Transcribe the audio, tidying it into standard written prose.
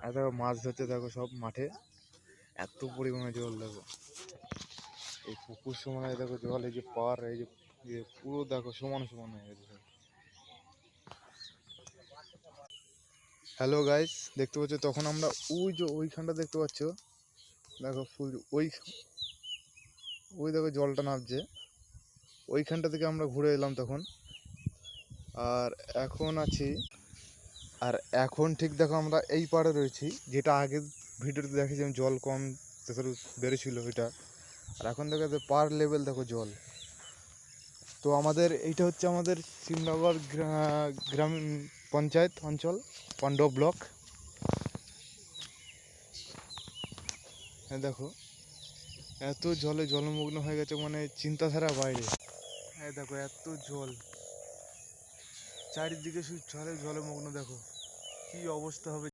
এত মাছ ধরতে দেখো সব মাঠে, এত পরিমাণে জল দেখো। এই পুকুর সমান দেখো জল, এই যে পার, এই যে পুরো দেখো সমান সমান হয়ে গেছে। হ্যালো গাইস, দেখতে পাচ্ছ তখন আমরা ওই যে ওইখানটা দেখতে পাচ্ছ, দেখো ফুল ওই ওই দেখো জলটা নামছে, ওইখানটা থেকে আমরা ঘুরে এলাম তখন। আর এখন আছি, আর এখন ঠিক দেখো আমরা এই পাড়ে রয়েছি, যেটা আগে ভিডিওতে দেখেছিলাম জল কম বেড়েছিল ওইটা। আর এখন দেখো পার লেভেল দেখো জল। তো আমাদের এইটা হচ্ছে আমাদের শিবনগর গ্রামীণ পঞ্চায়েত অঞ্চল, পাণ্ডব ব্লক। হ্যাঁ দেখো এত জলে জলমগ্ন হয়ে গেছে, মানে চিন্তাধারা বাইরে। হ্যাঁ দেখো এত জল, চারিদিকে শুধু জলে জলমগ্ন, দেখো কি অবস্থা হবে।